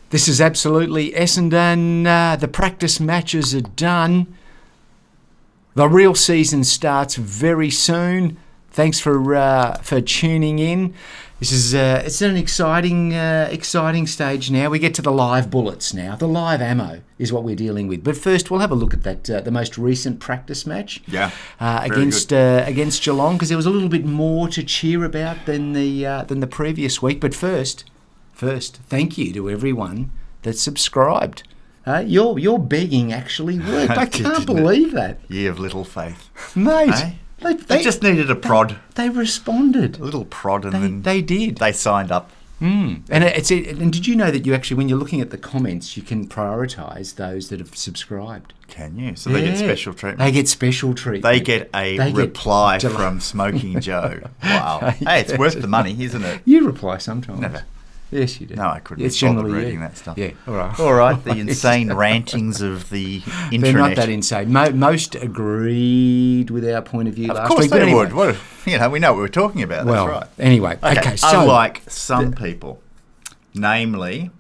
This is absolutely Essendon. The practice matches are done. The real season starts very soon. Thanks for tuning in. This is it's an exciting stage now. We get to the live bullets now. The live ammo is what we're dealing with. But first, we'll have a look at that the most recent practice match. Yeah, against Geelong, because there was a little bit more to cheer about than the previous week. But first, thank you to everyone that subscribed. Your begging actually worked. I can't believe that. Ye of little faith, mate. Eh? They just needed a prod. They responded. A little prod, and then they did. They signed up. And did you know that you actually, when you're looking at the comments, you can prioritise those that have subscribed? Can you? So they get special treatment. They get special treatment. They get a reply from Smoking Joe. Wow. Hey, it's worth the money, isn't it? You reply sometimes. Never. Yes, you do. No, I couldn't. It's generally reading that stuff. Yeah, all right. All right, the insane rantings of the internet. They're not that insane. Most agreed with our point of view last week. Of course they would. Well, we know what we're talking about. Well, that's right. Anyway, okay. So, unlike some people, namely,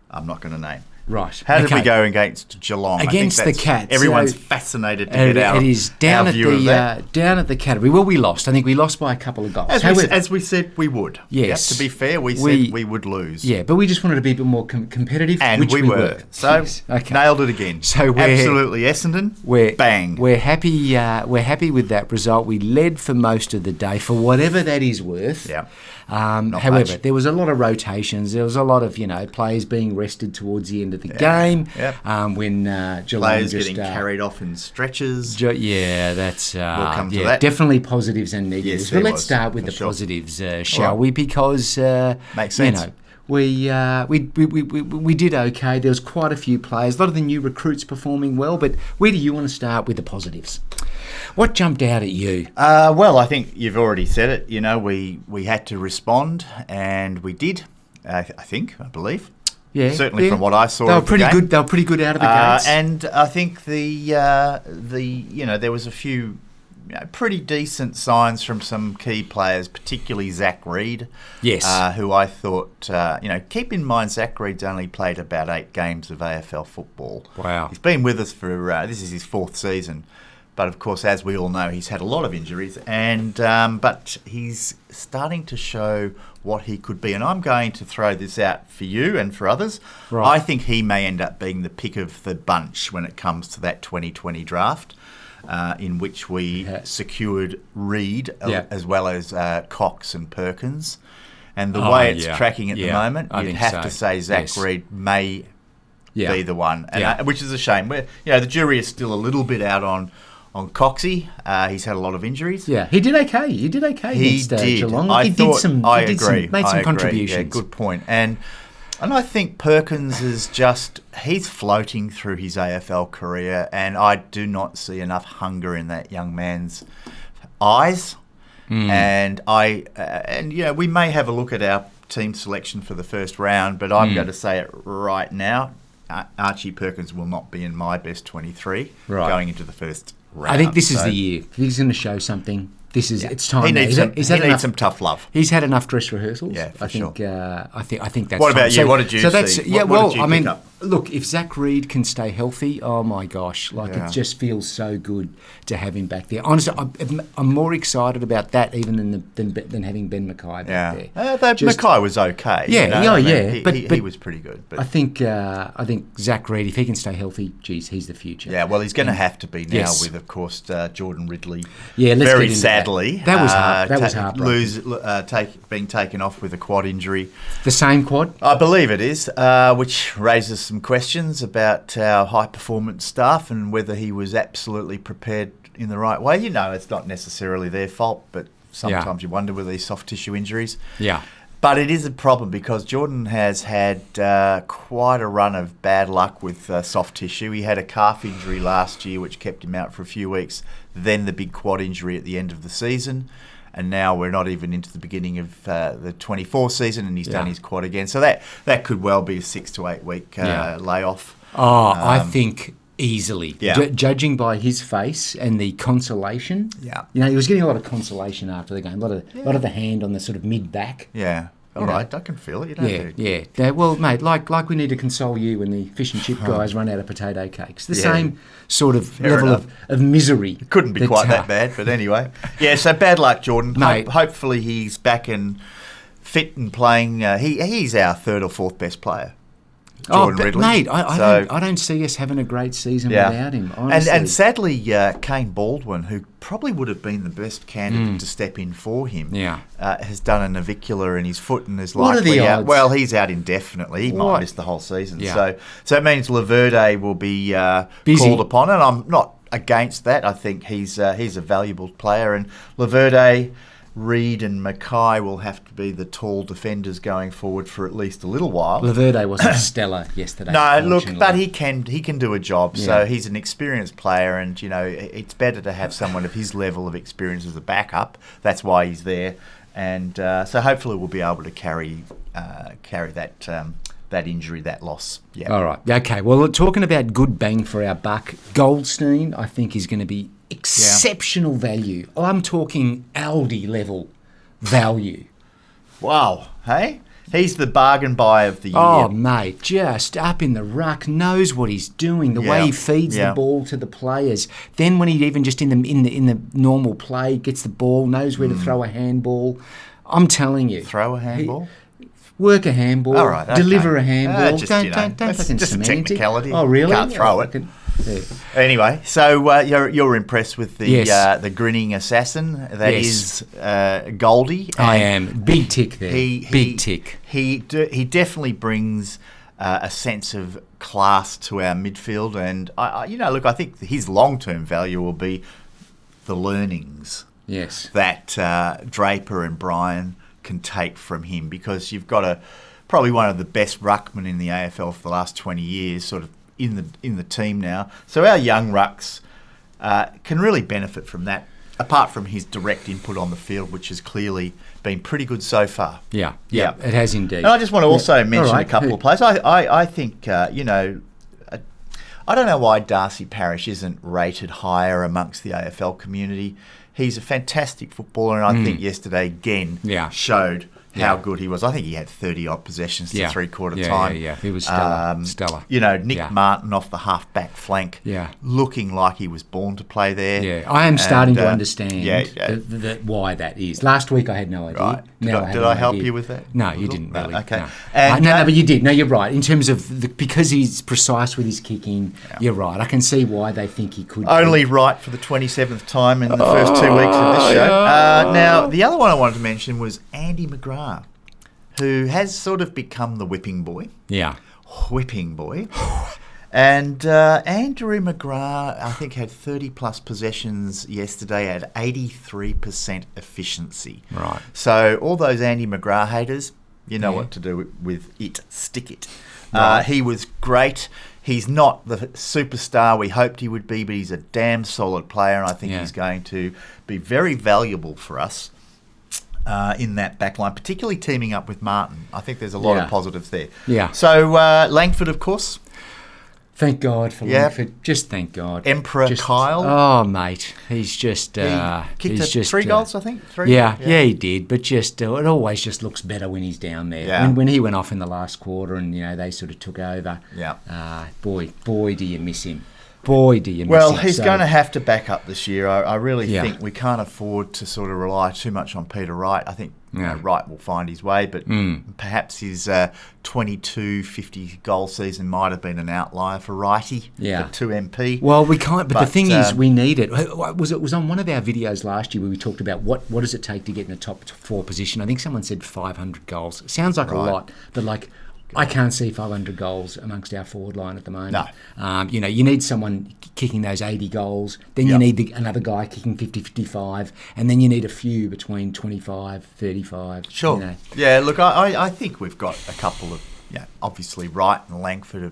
I'm not going to name. Right. How did we go against Geelong? Against the Cats. Everyone's fascinated to get our view of that. Down at the Cattery. Well, we lost. I think we lost by a couple of goals. As we said we would. Yes. Yep, to be fair, we said we would lose. Yeah, but we just wanted to be a bit more competitive, and which we were. So, yes. Okay. Nailed it again. So absolutely Essendon, bang. We're happy with that result. We led for most of the day, for whatever that is worth. Yeah. However, there was a lot of rotations. There was a lot of players being rested towards the end of the game. Yep. When Geelong players getting carried off in stretches. That's we'll come to that. Definitely positives and negatives. Yes, but let's start with the positives, shall we? Because makes sense. We did okay. There was quite a few players, a lot of the new recruits performing well. But where do you want to start with the positives? What jumped out at you? Well, I think you've already said it. We had to respond, and we did. I believe. Yeah, certainly from what I saw. They were pretty good. They were pretty good out of the gates. And I think there was a few pretty decent signs from some key players, particularly Zach Reid. Yes. Who I thought, keep in mind Zach Reid's only played about 8 games of AFL football. Wow. He's been with us for this is his 4th season. But of course, as we all know, he's had a lot of injuries, and but he's starting to show what he could be. And I'm going to throw this out for you and for others. Right. I think he may end up being the pick of the bunch when it comes to that 2020 draft, in which we secured Reid as well as Cox and Perkins. And the way it's tracking at the moment, you'd have to say Zach Reid may be the one, and which is a shame. The jury is still a little bit out on Coxie. He's had a lot of injuries. Yeah, he did okay. He did okay against Geelong. Made some contributions. Yeah, good point. And I think Perkins is he's floating through his AFL career, and I do not see enough hunger in that young man's eyes. And we may have a look at our team selection for the first round, but I'm going to say it right now. Archie Perkins will not be in my best 23 going into the first round. I think this is the year. If he's going to show something, it's time. He needs some tough love. He's had enough dress rehearsals. Yeah, for sure. I think that's. What about you? What did you see? What did you pick up? Look, if Zach Reid can stay healthy, oh my gosh, it just feels so good to have him back there. Honestly, I'm more excited about that even than having Ben Mackay back there. Mackay was okay. Yeah, but he was pretty good. But I think Zach Reid, if he can stay healthy, he's the future. Yeah, well, he's going to have to be now with, of course, Jordan Ridley. Yeah, very sadly, that was hard. Being taken off with a quad injury. The same quad, I believe it is, which raises some questions about our high performance staff and whether he was absolutely prepared in the right way. It's not necessarily their fault, but sometimes you wonder with these soft tissue injuries. Yeah. But it is a problem because Jordan has had quite a run of bad luck with soft tissue. He had a calf injury last year, which kept him out for a few weeks. Then the big quad injury at the end of the season. And now we're not even into the beginning of the 24 season, and he's done his quad again. So that could well be a 6 to 8 week layoff. I think easily. Yeah. Judging by his face and the consolation. Yeah. He was getting a lot of consolation after the game. A lot of the hand on the sort of mid back. Yeah. All right, I can feel it. You don't do. Yeah. Well, mate, like we need to console you when the fish and chip guys run out of potato cakes. The same sort of level of misery. It couldn't be quite that bad, but anyway. Yeah, so bad luck, Jordan. Mate. Hopefully he's back and fit and playing. He's our third or fourth best player. Jordan Ridley. Mate, I don't see us having a great season without him, honestly. And sadly, Kane Baldwin, who probably would have been the best candidate to step in for him, has done a navicular in his foot and is What are the likely out. odds? Well, he's out indefinitely. He might miss the whole season. Yeah. So it means Laverde will be called upon, and I'm not against that. I think he's a valuable player, and Laverde, Reid and Mackay will have to be the tall defenders going forward for at least a little while. Laverde wasn't stellar yesterday. No, look, but he can do a job. Yeah. So he's an experienced player, and it's better to have someone of his level of experience as a backup. That's why he's there, and so hopefully we'll be able to carry that injury, that loss. Yeah. All right. Okay. Well, talking about good bang for our buck, Goldstein, I think, is going to be exceptional value. I'm talking Aldi level value. Wow. Hey? He's the bargain buy of the year. Oh, mate, just up in the ruck, knows what he's doing, the way he feeds the ball to the players. Then when he even just in the normal play gets the ball, knows where to throw a handball. I'm telling you. Throw a handball? Work a handball. All right, okay. Deliver a handball. Don't fucking just a semantic. technicality. Oh, really? Can't throw it. Yeah. Anyway, so you're impressed with the grinning assassin. That is Goldie. I am. Big tick there. Big tick. He definitely brings a sense of class to our midfield, and I think his long-term value will be the learnings. Yes. That Draper and Bryan can take from him, because you've got probably one of the best ruckmen in the AFL for the last 20 years, sort of in the team now. So our young rucks can really benefit from that, apart from his direct input on the field, which has clearly been pretty good so far. Yeah, it has indeed. And I just want to also mention a couple of players. I think, I don't know why Darcy Parish isn't rated higher amongst the AFL community. He's a fantastic footballer, and I think yesterday again showed how good he was. I think he had 30-odd possessions to three-quarter time. Yeah. He was stellar. Nick Martin off the half-back flank, looking like he was born to play there. Yeah, I am starting to understand why that is. Last week I had no idea. Right. Did I help you with that? No, you didn't really. Okay. No. No, but you did. No, you're right. In terms of because he's precise with his kicking, you're right. I can see why they think he could. Only right for the 27th time in the first 2 weeks of this show. Now, the other one I wanted to mention was Andy McGrath, who has sort of become the whipping boy. Yeah. Whipping boy. And Andrew McGrath, I think, had 30-plus possessions yesterday at 83% efficiency. Right. So all those Andy McGrath haters, you know what to do with it. Stick it. Right. He was great. He's not the superstar we hoped he would be, but he's a damn solid player, and I think he's going to be very valuable for us in that back line, particularly teaming up with Martin. I think there's a lot of positives there. Yeah. So Langford, of course. Thank God for Langford. Just thank God. Emperor Kyle. Oh, mate. He's just... he kicked 3 goals, I think. 3? Yeah, he did. But just it always just looks better when he's down there. Yeah. When he went off in the last quarter and, they sort of took over. Yeah. Boy, do you miss him. Boy, do you miss him. Well, he's going to have to back up this year. I really think we can't afford to sort of rely too much on Peter Wright. I think Wright will find his way, but perhaps his 22 50-goal season might have been an outlier for Wrighty, for 2MP. Well, we can't, but the thing is, we need it. It was on one of our videos last year where we talked about what does it take to get in the top 4 position. I think someone said 500 goals. It sounds like a lot, but I can't see 500 goals amongst our forward line at the moment. No. You need someone kicking those 80 goals. Then you need another guy kicking 50, 55. And then you need a few between 25, 35. Sure. Yeah, look, I think we've got a couple of, obviously Wright and Langford.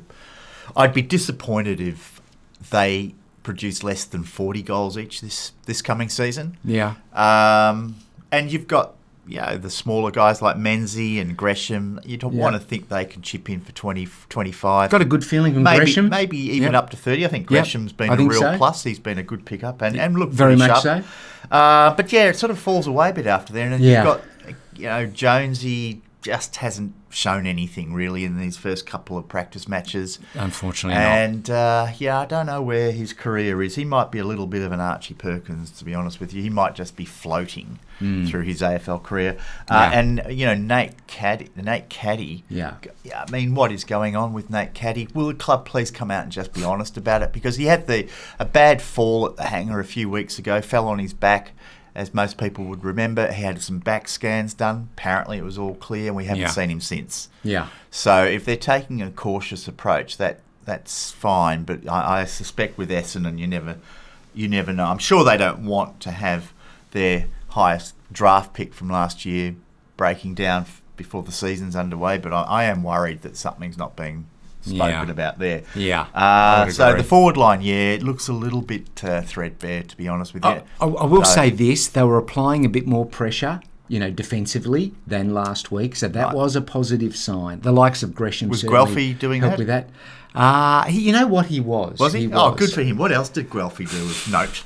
I'd be disappointed if they produce less than 40 goals each this coming season. Yeah. And you've got, the smaller guys like Menzies and Gresham, you don't want to think they can chip in for 20, 25. Got a good feeling from Gresham. Maybe even up to 30. I think Gresham's been a real plus. He's been a good pickup and looked very much sharp. so. But it sort of falls away a bit after there. And then you've got, Jonesy, just hasn't shown anything really in these first couple of practice matches. Unfortunately And, I don't know where his career is. He might be a little bit of an Archie Perkins, to be honest with you. He might just be floating through his AFL career. And, Nate Caddy. Yeah. I mean, what is going on with Nate Caddy? Will the club please come out and just be honest about it? Because he had a bad fall at the hangar a few weeks ago, fell on his back. As most people would remember, he had some back scans done. Apparently it was all clear, and we haven't seen him since. Yeah. So if they're taking a cautious approach, that's fine. But I suspect with Essendon, you never know. I'm sure they don't want to have their highest draft pick from last year breaking down before the season's underway. But I am worried that something's not being spoken about there. Yeah. So the forward line, it looks a little bit threadbare, to be honest with you. I will say this: they were applying a bit more pressure, defensively than last week, so that was a positive sign. The likes of Gresham was certainly Guelphy doing helped that? with that. You know what he was? Was he? Oh, good for him. What else did Guelphy do with note?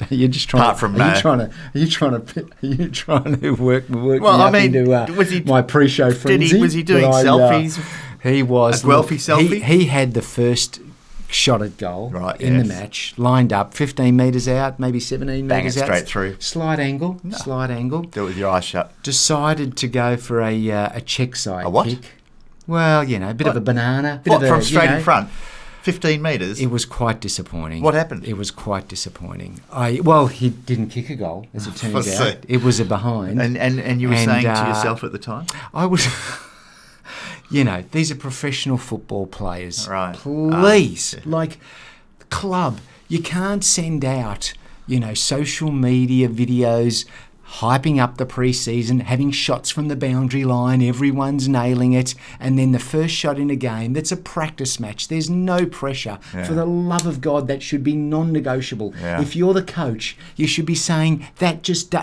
You're just trying. Apart from are you trying to work me Well, up into my pre-show frenzy? Was he doing selfies? He was. A Guelphy selfie? He had the first shot at goal in the match, lined up 15 metres out, maybe 17 metres out. Straight through. Slight angle. Do it with your eyes shut. Decided to go for a check side kick. Well, a bit of a banana. From straight in front? 15 metres? It was quite disappointing. What happened? It was quite disappointing. He didn't kick a goal, as it turns out. It was a behind. And you were saying to yourself at the time? I was... these are professional football players. Right. Please, the club, you can't send out, social media videos hyping up the pre-season, having shots from the boundary line, everyone's nailing it, and then the first shot in a game, that's a practice match. There's no pressure. Yeah. For the love of God, that should be non-negotiable. Yeah. If you're the coach, you should be saying that just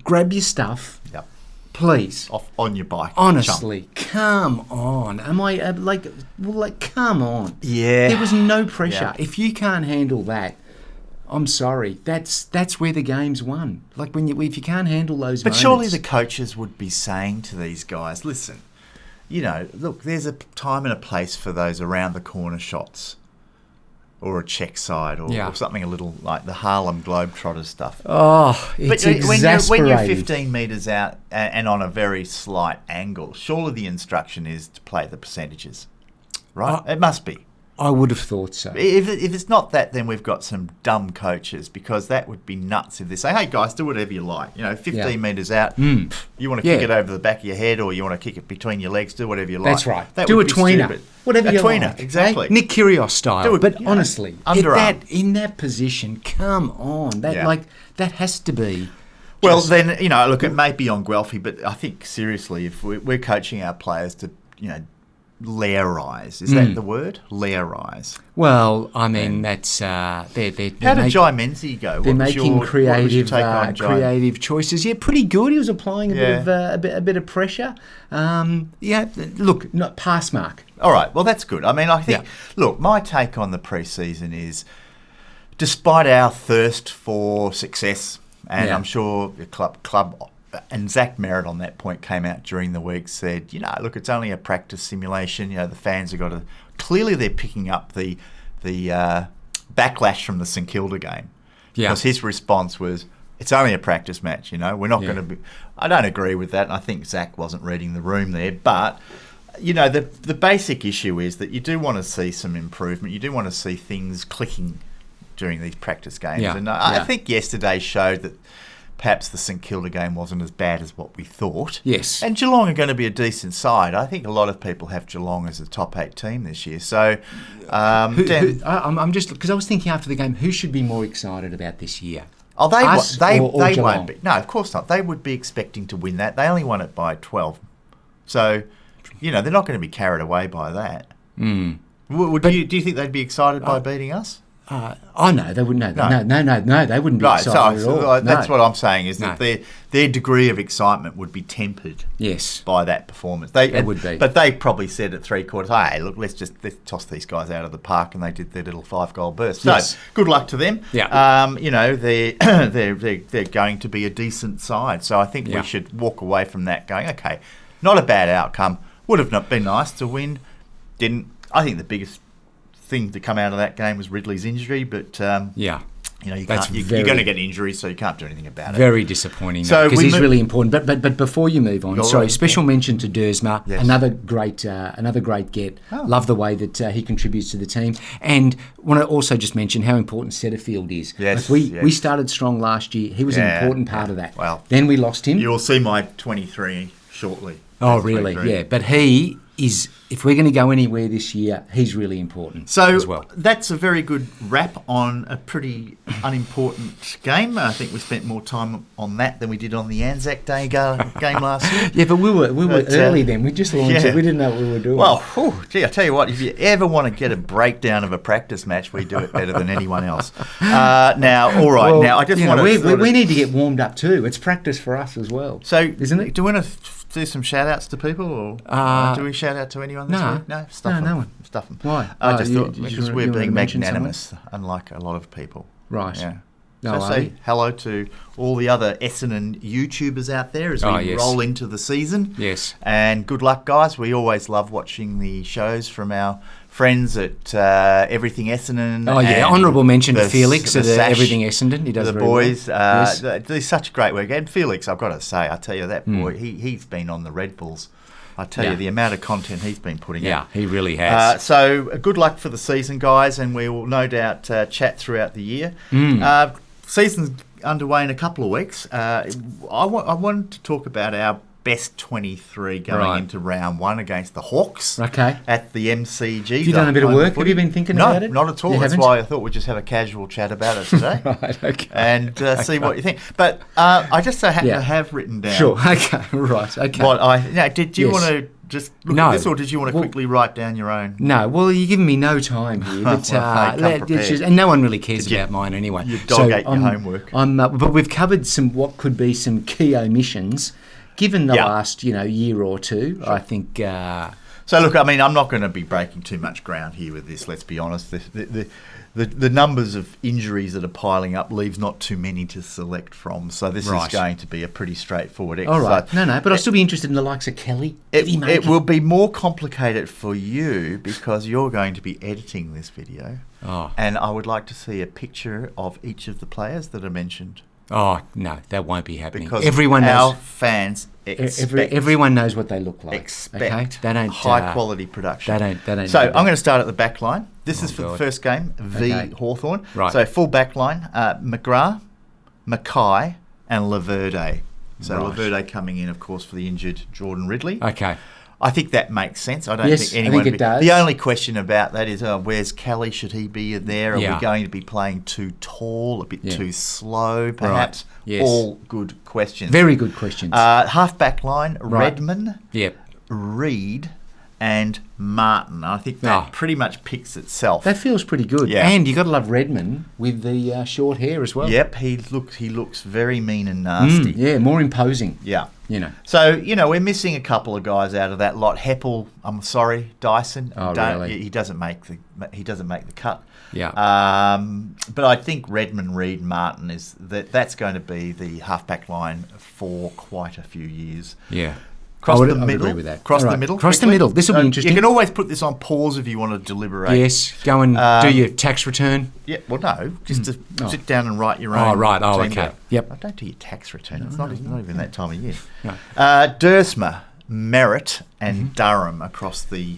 grab your stuff. Yep. Please. Off on your bike. Honestly, come on. Am I come on. Yeah. There was no pressure. Yeah. If you can't handle that, I'm sorry. That's where the game's won. If you can't handle those But moments. surely the coaches would be saying to these guys, listen, look, there's a time and a place for those around the corner shots. Or a check side, or something a little like the Harlem Globetrotters stuff. Oh, it's exasperating. When you're 15 metres out and on a very slight angle, surely the instruction is to play the percentages, right? It must be. I would have thought so. If it's not that, then we've got some dumb coaches, because that would be nuts if they say, hey, guys, do whatever you like. 15 metres out, you want to kick it over the back of your head, or you want to kick it between your legs, do whatever you like. That's right. That do would a be tweener. Stupid. Whatever you tweener, like. exactly. Nick Kyrgios style. But honestly, in that position, come on. That has to be... Well, then, look, it may be on Guelphy, but I think, seriously, if we're coaching our players to, lairize. Is that the word? Lairize. Well, I mean, that's... How did Jai Menzies go? They're making creative choices. Yeah, pretty good. He was applying a bit of pressure. Look, not pass mark. All right, well, that's good. I mean, I think... Look, my take on the pre-season is, despite our thirst for success, and I'm sure the club... And Zach Merritt on that point came out during the week, said, look, it's only a practice simulation. The fans have got to... Clearly they're picking up the backlash from the St Kilda game. Yeah. Because his response was, it's only a practice match, we're not going to be... I don't agree with that, and I think Zach wasn't reading the room there, but... the basic issue is that you do want to see some improvement. You do want to see things clicking during these practice games. Yeah. And I think yesterday showed that perhaps the St Kilda game wasn't as bad as what we thought. Yes. And Geelong are going to be a decent side. I think a lot of people have Geelong as a top 8 team this year. So, I'm just... Because I was thinking after the game, who should be more excited about this year? Oh, they or won't be. No, of course not. They would be expecting to win that. They only won it by 12. So, they're not going to be carried away by that. Mm. Do you think they'd be excited by beating us? No, they wouldn't. No, they wouldn't be excited at all. That's what I'm saying is that their degree of excitement would be tempered. Yes. By that performance. It would be. But they probably said at 3/4, hey, look, let's toss these guys out of the park, and they did their little 5-goal burst. Yes. So good luck to them. Yeah. They're going to be a decent side. So I think we should walk away from that going, okay, not a bad outcome. Would have not been nice to win. Didn't. I think the biggest thing to come out of that game was Ridley's injury, but Yeah. you know, you're going to get injuries, so you can't do anything about it. Very disappointing, So because we he's mo- really important. But before you move on, Go sorry, on, special mention to Dersma, Yes. another great get. Oh. Love the way that he contributes to the team, and want to also just mention how important Setterfield is. Yes, Like we yes. started strong last year. He was an Yeah, important part yeah. of that. Well, then we lost him. You'll see my 23 shortly. Oh, That's really? 23. Yeah. But he is, if we're going to go anywhere this year, he's really important So as well. that's a very good wrap on a pretty unimportant game. I think we spent more time on that than we did on the Anzac Day game last year. Yeah, but we were But, early then. We just launched yeah. it. We didn't know what we were doing. Well, gee, I tell you what, if you ever want to get a breakdown of a practice match, we do it better than anyone else. Now, all right. Well, now, I just you know, want to... we need to get warmed up too. It's practice for us as well. So, isn't it? Do we want to do some shout-outs to people? Or do we shout out to anyone this no. week? No? Stuff No, them. no one. Stuff them. Why? I just you- thought, did because you we're want to being mention magnanimous, unlike a lot of people. Right. Yeah. No, So are say we? hello to all the other Essendon YouTubers out there as we yes. roll into the season. Yes. And good luck, guys. We always love watching the shows from our friends at Everything Essendon. Oh, yeah. and Honourable mention to the- Felix the at Sash, Everything Essendon. He does the very boys. well. Yes. They do such great work. And Felix, I've got to say, I tell you, that boy, he's been on the Red Bulls. I tell Yeah. you, the amount of content he's been putting out. Yeah, he really has. So good luck for the season, guys, and we will no doubt chat throughout the year. Season's underway in a couple of weeks. I wanted to talk about our best 23 going Right. into round one against the Hawks Okay. at the MCG. Have you done a bit of work? Have you been thinking about it? No, not at all. You That's haven't? why I thought we'd just have a casual chat about it today. Right, okay. And see what you think. But I just so happen Yeah. to have written down Sure, okay, right, okay. what did you Yes. want to just look No. at this, or did you want to Well- quickly write down your own? No, well, you're giving me no time here, but Well, hey, come prepared. and no one really cares Did you- about mine anyway. you dog ate your homework. But we've covered what could be some key omissions, given the Yeah. last year or two. I think. So look, I mean, I'm not going to be breaking too much ground here with this. Let's be honest. The numbers of injuries that are piling up leaves not too many to select from. So this Right. is going to be a pretty straightforward All exercise. right, no, but I'll still be interested in the likes of Kelly. Did he make It will be more complicated for you because you're going to be editing this video. Oh. And I would like to see a picture of each of the players that are mentioned. Oh no, that won't be happening. Because Everyone our knows. fans expect, Everyone knows what they look like. expect okay? They don't, high quality production. They don't. So do I'm that. going to start at the back line. This is for the God. first game, v Okay. Hawthorn. Right. So full back line, McGrath, Mackay and Laverde. So Right. Laverde coming in, of course, for the injured Jordan Ridley. Okay. I think that makes sense. I don't Yes, think I anyone... think it does. The only question about that is, where's Kelly? Should he be there? Are Yeah. we going to be playing too tall, a bit Yeah. too slow, perhaps? Yes. All good questions. Very good questions. Half back line, Right. Redman, Yep. Reed and Martin. I think that Oh. pretty much picks itself. That feels pretty good. Yeah. And you got to love Redmond with the short hair as well. Yep, he looks very mean and nasty. Yeah, more imposing. Yeah. You know. So, we're missing a couple of guys out of that lot. Heppel, I'm sorry, Dyson. Oh, really? He doesn't make the cut. Yeah. But I think Redmond, Reed, Martin that's going to be the halfback line for quite a few years. Yeah. Cross I would the middle. agree with that. Cross All the right. middle. Cross the quickly. middle. This will be interesting. You can always put this on pause if you want to deliberate. Yes. Go and do your tax return. Yeah. Well, no, just to Oh. sit down and write your Oh, own. right. Oh, team okay. down. Yep. I don't do your tax return. It's not even that time of year. No. Dersma, Merritt, and Durham across the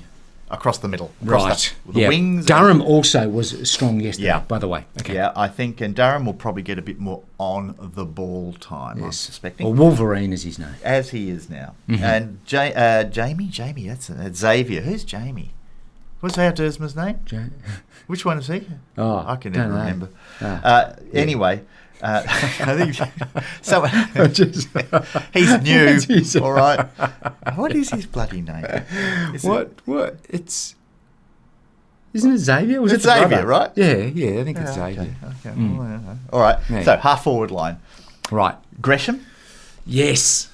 middle. Across Right. the Yeah. wings. Durham also was strong yesterday, Yeah. by the way. Okay. Yeah, I think, and Durham will probably get a bit more on the ball time, I'm suspecting. Or Wolverine is his name. As he is now. Mm-hmm. And Jamie, that's Xavier. Who's Jamie? What's our Dersma's name? Which one is he? Oh, I can don't never know. remember. Ah. Anyway, I think so. Just- He's new, What is it? all right. What is his bloody name? Is it- What? Isn't it Xavier? Was It's it the Xavier, brother? right? Yeah, I think it's Okay, Xavier. okay. Well, all right. Yeah. So half forward line: Right. Gresham, Yes.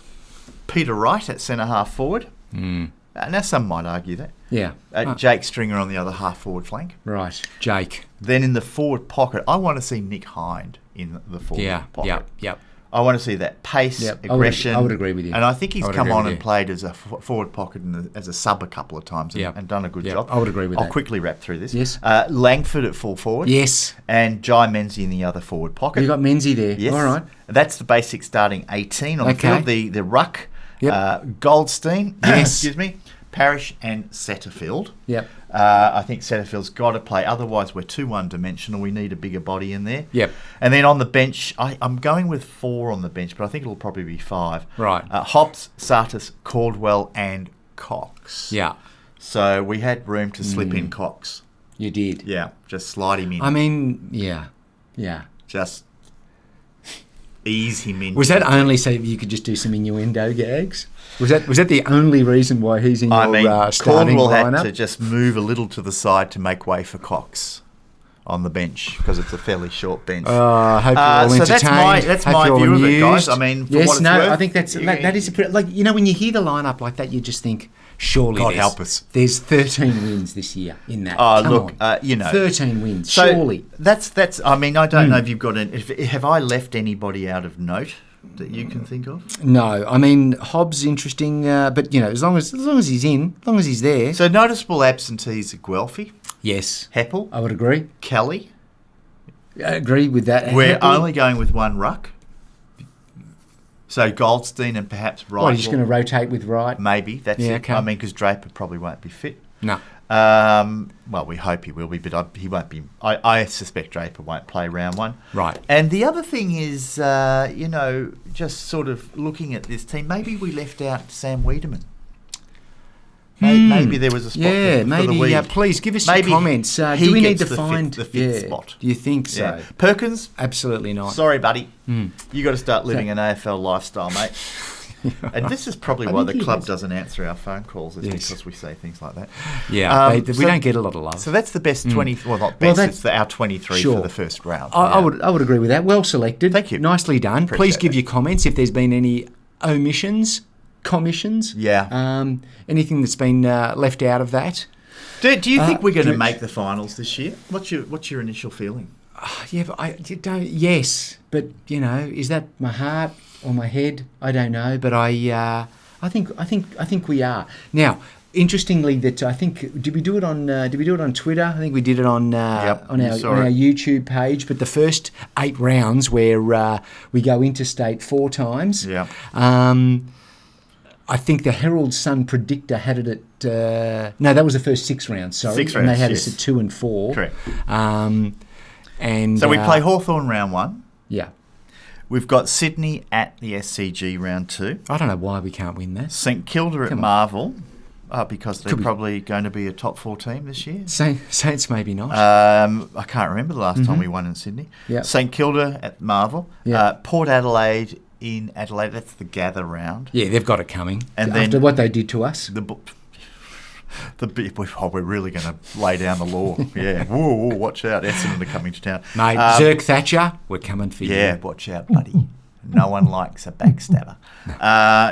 Peter Wright at centre half forward. Now some might argue that. Yeah. Jake Stringer on the other half forward flank. Right. Jake. Then in the forward pocket, I want to see Nick Hind in the forward Yeah. pocket. Yep. I want to see that pace, Yep, aggression. I would agree with you. And I think he's I would come agree on with and you. played as a forward pocket and as a sub a couple of times and, Yep. and done a good Yep, job. I would agree with I'll that. quickly wrap through this. Yes. Langford at full forward. Yes. And Jai Menzies in the other forward pocket. You got Menzies there. Yes. All right. That's the basic starting 18 on Okay. the field. The ruck, Yep. Goldstein, Yes. excuse me, Parrish and Setterfield. Yep. I think Setterfield's got to play. Otherwise, we're too one-dimensional. We need a bigger body in there. Yep. And then on the bench, I'm going with 4 on the bench, but I think it'll probably be 5. Right. Hobbs, Sartis, Caldwell and Cox. Yeah. So we had room to slip in Cox. You did. Yeah, just slide him in. I mean, yeah. Just ease him in. Was that only so you could just do some innuendo gags? Was that the only reason why he's in your starting Caldwell had lineup? to just move a little to the side to make way for Cox on the bench because it's a fairly short bench. I hope you're all so entertained. that's Hope my you're all view of it, guys. amused. I mean, for yes, what it's no, worth, I think that is a pretty, like, you know, when you hear the lineup like that, you just think, surely God help us. There's 13 wins this year in that. Oh, Come look, on. you know, 13 wins, so surely. That's. I mean, I don't know if you've got have I left anybody out of note that you can think of? No, I mean Hobbs interesting, but you know, as long as he's in, as long as he's there. So noticeable absentees are Guelphy, Yes, Heppel, I would agree. Kelly. I agree with that. We're Heppel, only going with one ruck. So Goldstein and perhaps Wright. What, he's going to rotate with Wright? Maybe that's Yeah, it. okay. I mean, because Draper probably won't be fit. No. Well, we hope he will be, but he won't be. I suspect Draper won't play round 1. Right. And the other thing is, you know, just sort of looking at this team, maybe we left out Sam Wiedemann. Maybe there was a spot for maybe. the weed. Please give us Maybe some comments. he Do we need gets to the find the fifth spot? Do you think so? Yeah. Perkins, Absolutely not. sorry, buddy. You got to start living an AFL lifestyle, mate. And this is probably I why think the he club has. doesn't answer our phone calls, is Yes. because we say things like that. Yeah, we so- don't get a lot of love. So that's the best 20. Well, not Well, best. It's our 23 sure. for the first round. I Yeah. would agree with that. Well selected. Thank you. Nicely done. Appreciate Please give that. your comments if there's been any omissions, commissions. Yeah. Anything that's been left out of that. Do you think we're going to do- make the finals this year? What's your initial feeling? Yeah, but you don't. Yes, but you know, is that my heart or my head? I don't know, but I think we are now. Interestingly, that I think did we do it on Twitter? I think we did it on Yep, on you our saw it. YouTube page. But the first 8 rounds where we go interstate 4 times. Yeah. I think the Herald Sun predictor had it at no, that was the first 6 rounds. Sorry, 6 and they rounds, had yes. us at 2 and 4. Correct. And So we play Hawthorn round 1. Yeah, We've got Sydney at the SCG round 2. I don't know why we can't win that. St Kilda at Come on. Marvel, because they're Could be- probably going to be a top 4 team this year. Saints maybe not. I can't remember the last time we won in Sydney. Yep. St Kilda at Marvel. Yep. Port Adelaide in Adelaide. That's the gather round. Yeah, they've got it coming. And After then- what they did to us. We're really going to lay down the law. Yeah. Whoa, watch out. Essendon are coming to town. Mate, Zerk Thatcher, we're coming for Yeah, you. watch out, buddy. No one likes a backstabber.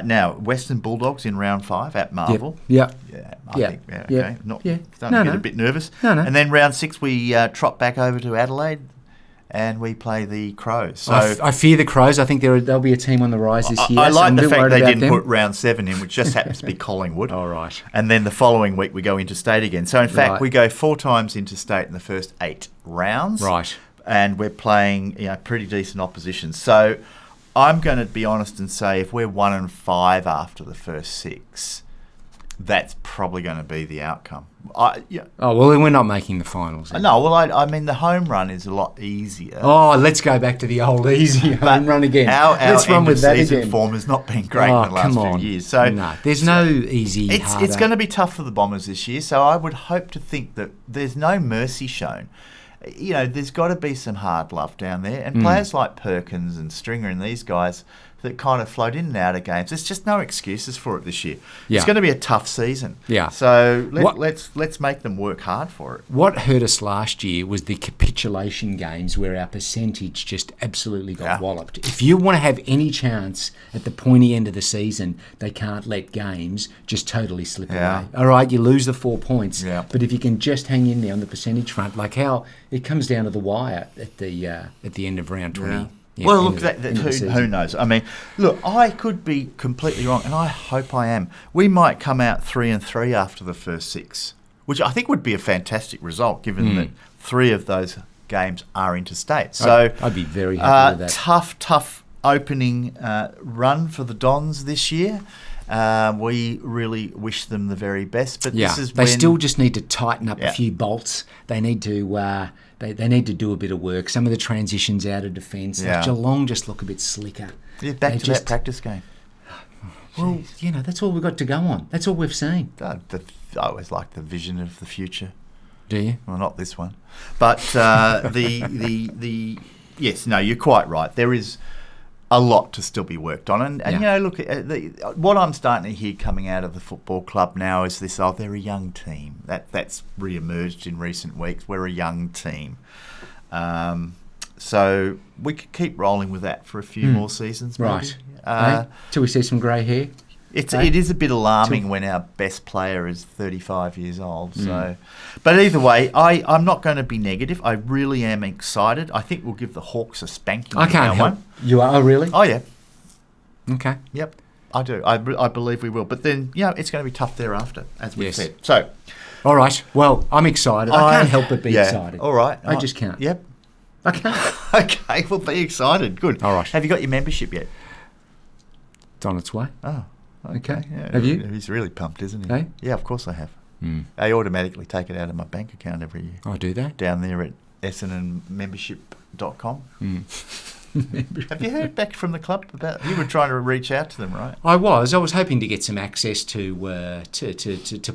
Now, Western Bulldogs in round 5 at Marvel. Yep. Yeah, I Yeah. think. Yeah, Yeah. okay. Not Yeah. starting to No, get a no. bit nervous. No, no. And then round 6, we trot back over to Adelaide, and we play the Crows. So I fear the Crows. I think there'll be a team on the rise this year. I so like I'm a the bit fact worried they about didn't them. put round 7 in, which just happens to be Collingwood. All right. And then the following week we go interstate again. So in fact, Right. we go 4 times interstate in the first 8 rounds. Right. And we're playing pretty decent opposition. So I'm going to be honest and say if we're 1 and 5 after the first 6, that's probably going to be the outcome. Oh, well, then we're not making the finals. then. No, well, I mean, the home run is a lot easier. Oh, let's go back to the old easy home run again. Our Let's run end with of that season again. form has not been great Oh, in the last come on. few years. So no, there's no easy. it's going to be tough for the Bombers this year. So I would hope to think that there's no mercy shown. You know, there's got to be some hard love down there. And players like Perkins and Stringer and these guys that kind of float in and out of games, there's just no excuses for it this year. Yeah. It's going to be a tough season. Yeah. So What- let's make them work hard for it. What hurt us last year was the capitulation games where our percentage just absolutely got Yeah. walloped. If you want to have any chance at the pointy end of the season, they can't let games just totally slip Yeah. away. All right, you lose the 4 points, Yeah. but if you can just hang in there on the percentage front, like how it comes down to the wire at the end of round 20. Yeah. Yeah, Well, end look, of the- end of the who season. knows? I mean, look, I could be completely wrong, and I hope I am. We might come out 3-3 after the first 6, which I think would be a fantastic result, given that 3 of those games are interstate. So I'd be very happy with that. tough opening run for the Dons this year. We really wish them the very best, but Yeah, this is they when still just need to tighten up Yeah. a few bolts. They need to they need to do a bit of work. Some of the transitions out of defence, Yeah. like Geelong, just look a bit slicker. yeah, back They to just- that practice game. Well, that's all we've got to go on. That's all we've seen. I always like the vision of the future. Do you? Well, not this one, but the yes, no, you're quite right. There is a lot to still be worked on, and look, what I'm starting to hear coming out of the football club now is this: they're a young team. That's re-emerged in recent weeks. We're a young team, so we could keep rolling with that for a few more seasons, maybe. Right. Till we see some grey hair. It is a bit alarming when our best player is 35 years old. So, but either way, I'm not going to be negative. I really am excited. I think we'll give the Hawks a spanking. I can't in help. one. You are really? Oh yeah, Okay. yep, I do. I believe we will. But then it's going to be tough thereafter, as we've Yes. said. So, All right. Well, I'm excited. I can't help but be excited. All right, I just can't. Yep. I can't. Okay, well, be excited. Good. All right. Have you got your membership yet? It's on its way. Oh, Okay. Yeah, Have you? He's really pumped, isn't he? Hey? Yeah, of course I have. They automatically take it out of my bank account every year. I do that. Down there at essendonmembership.com. Have you heard back from the club about? You were trying to reach out to them, right? I was hoping to get some access to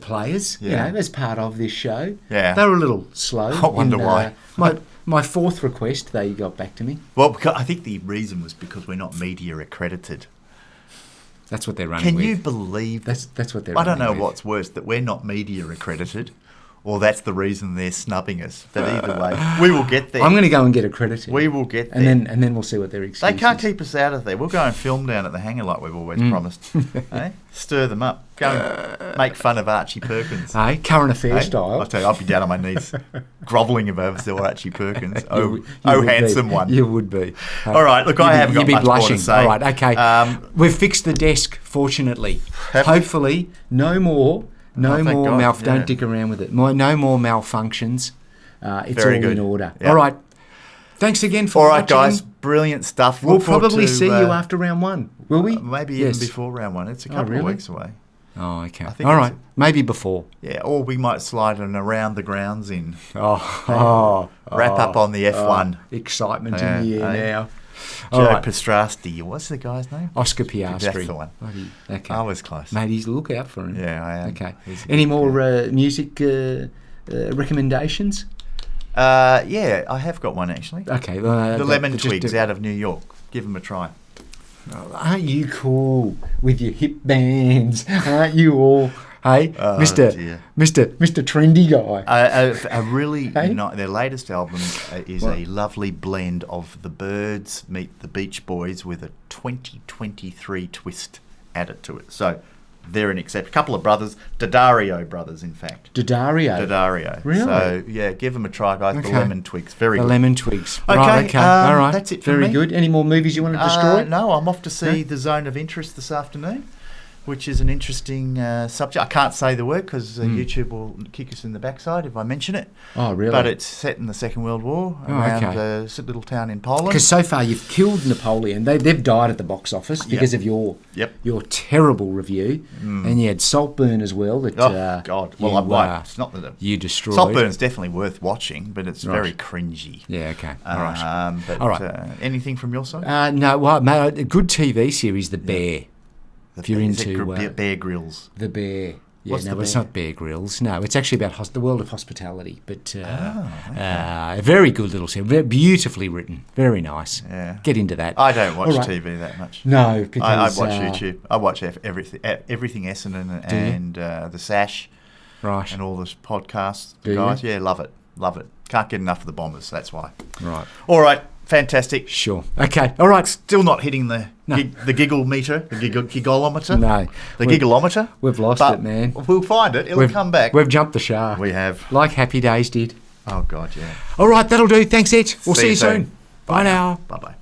players, Yeah. as part of this show. Yeah. They were a little slow. I wonder why. My fourth request, they got back to me. Well, I think the reason was because we're not media accredited. That's what they're running Can with. you believe that? That's what they're I running don't know with. what's worse, that we're not media accredited, or that's the reason they're snubbing us. But either way, we will get there. I'm going to go and get accredited. We will get there. and then we'll see what their excuse They can't is. keep us out of there. We'll go and film down at the hangar like we've always promised. Eh? Stir them up. Go and make fun of Archie Perkins. Hey, current affair Eh? style. I'll tell you, I'll be down on my knees, grovelling above Archie Perkins. You would handsome be. one. You would be. All right, look, I haven't got You'd be much blushing. more to say. All right, okay. We've fixed the desk, fortunately. Have we? Hopefully, no more thank God, yeah. Don't dick around with it. No more malfunctions. It's Very all good. in order. Yeah. All right. Thanks again for All right, watching. guys, brilliant stuff. We'll Look forward probably to, see you after round one. Will we? Maybe Yes. even before round one. It's a couple really? of weeks away. Oh, okay. I think All it's- right. Maybe before. Yeah, or we might slide an around the grounds in. Wrap up on the F1. Excitement Yeah, in the air eh? now. Joe All right. Pastrasti. What's the guy's name? Oscar Piastri. That's the one. Okay. I was close. Mate, he's look out for him. Yeah, I am. Okay. He's a Any good more guy. music recommendations? Yeah, I have got one actually. Okay. The Lemon Twigs out of New York. Give them a try. Aren't you cool with your hip bands? Aren't you all? Hey, Oh, Mr. dear. Mr. Trendy guy. A really Hey? their latest album is What? a lovely blend of the Byrds meet the Beach Boys with a 2023 twist added to it. So they're an exception. A couple of brothers, Daddario brothers, in fact. Daddario. Daddario. Really? So yeah, give them a try, guys. Okay. The Lemon Twigs, very The good. Lemon Twigs. Okay, Right, okay. All right. that's it from Very me. good. Any more movies you want to destroy? No, I'm off to see No? The Zone of Interest this afternoon, which is an interesting subject. I can't say the word because YouTube will kick us in the backside if I mention it. Oh, really? But it's set in the Second World War around a little town in Poland. Because so far you've killed Napoleon. They've died at the box office because of your terrible review, and you had Saltburn as well. That Oh God! Well, I might. It's not that you destroyed. Saltburn's definitely worth watching, but it's Right. very cringy. Yeah. Okay. All right. But All right. Anything from your side? No. Well, mate, a good TV series, The Bear. If you're Is it into Bear Grylls. The Bear. Yeah, What's no, The it's Bear? not Bear Grylls. No, it's actually about the world of hospitality. But a very good little series, very beautifully written, very nice. Yeah. Get into that. I don't watch All right. TV that much. No, I because watch YouTube. I watch everything Essendon and the Sash Right. and all the podcasts. Do you? Guys, yeah, love it. Can't get enough of the Bombers. That's why. Right. All right, fantastic. Sure. Okay. All right. Still not hitting the No. the giggle meter, the giggleometer. No. The We've- giggleometer. We've lost But it, man. We'll find it. It'll come back. We've jumped the shark. We have. Like Happy Days did. Oh God, yeah. All right, that'll do. Thanks, Ed. We'll see you soon. Bye Bye now. Bye bye.